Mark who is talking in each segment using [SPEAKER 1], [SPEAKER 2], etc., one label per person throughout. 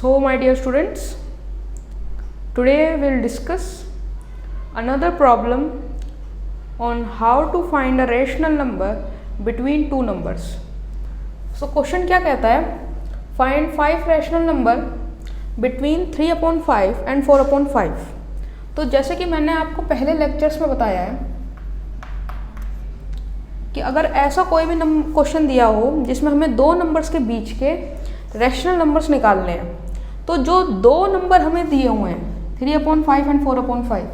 [SPEAKER 1] So my dear students, today we'll discuss another problem on how to find a rational number between two numbers. So question क्या कहता है, find 5 rational number between 3/5 and 4/5. तो जैसे कि मैंने आपको पहले लेक्चर्स में बताया है कि अगर ऐसा कोई भी क्वेश्चन दिया हो जिसमें हमें दो नंबर्स के बीच के रैशनल नंबर्स निकालने हैं, तो जो दो नंबर हमें दिए हुए हैं 3/5 एंड 4/5,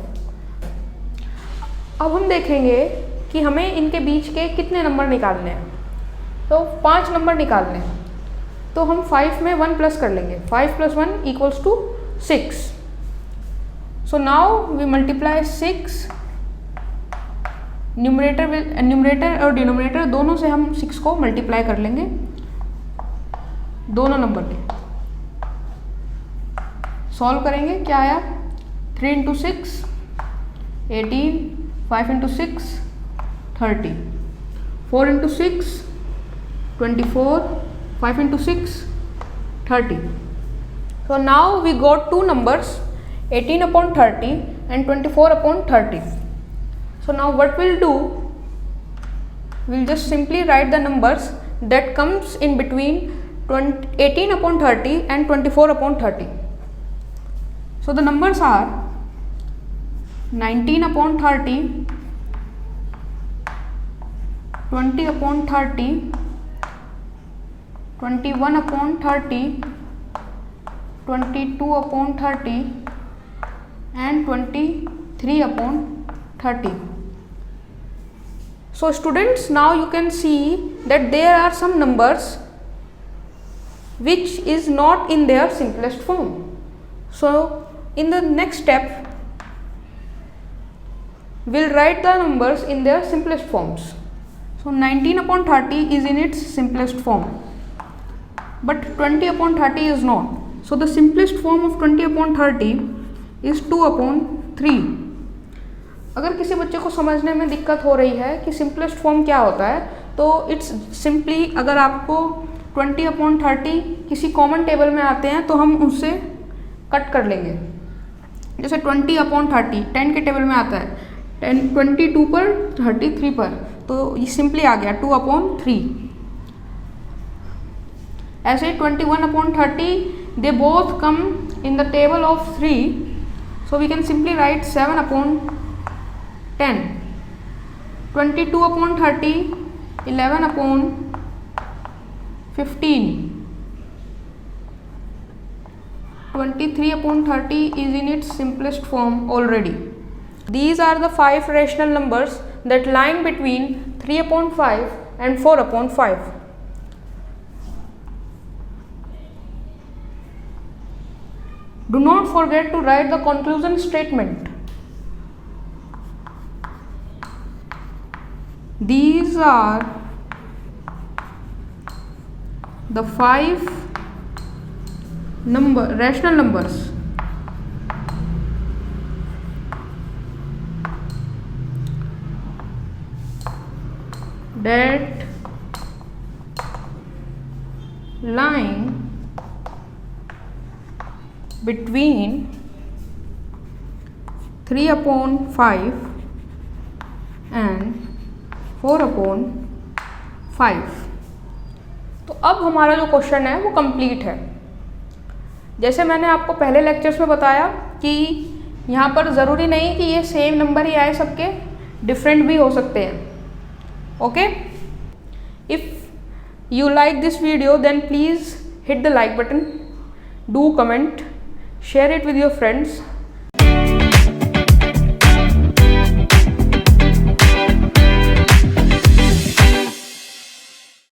[SPEAKER 1] अब हम देखेंगे कि हमें इनके बीच के कितने नंबर निकालने हैं। तो 5 नंबर निकालने हैं, तो हम 5 में 1 प्लस कर लेंगे। 5 + 1 = 6. So now we multiply 6. Numerator और डिनोमिनेटर दोनों से हम 6 को मल्टीप्लाई कर लेंगे, दोनों नंबर के। सॉल्व करेंगे, क्या आया, 3 × 6 18, 5 × 6 30, 4 × 6 24, 5 × 6 30. So now we got two numbers, 18/30 and 24/30. So now what we'll do, we'll just simply write the numbers that comes in between 18/30 and 24/30. So the numbers are 19/30, 20/30, 21/30, 22/30 and 23/30. So students, now you can see that there are some numbers which is not in their simplest form. So in the next step we'll write the numbers in their simplest forms. So 19/30 is in its simplest form, but 20/30 is not. So the simplest form of 20/30 is 2/3. अगर किसी बच्चे को समझने में दिक्कत हो रही है कि सिंपलेस्ट फॉर्म क्या होता है, तो इट्स सिंपली, अगर आपको 20/30 किसी कॉमन टेबल में आते हैं तो हम उससे कट कर लेंगे। जैसे 20/30 10 के टेबल में आता है, 22 पर, 33 पर, तो ये सिंपली आ गया 2/3. ऐसे 21/30 they both come in the table of 3, so we can simply write 7/10. 22/30 11/15. 23/30 is in its simplest form already. These are the 5 rational numbers that lie between 3/5 and 4/5. Do not forget to write the conclusion statement. These are the 5 rational numbers that lie between 3/5 and 4/5. तो अब हमारा जो question है वो complete है। जैसे मैंने आपको पहले लेक्चर्स में बताया कि यहाँ पर ज़रूरी नहीं कि ये सेम नंबर ही आए, सबके डिफरेंट भी हो सकते हैं। Okay, if you like this video then please hit the like button, do comment, share it with your friends.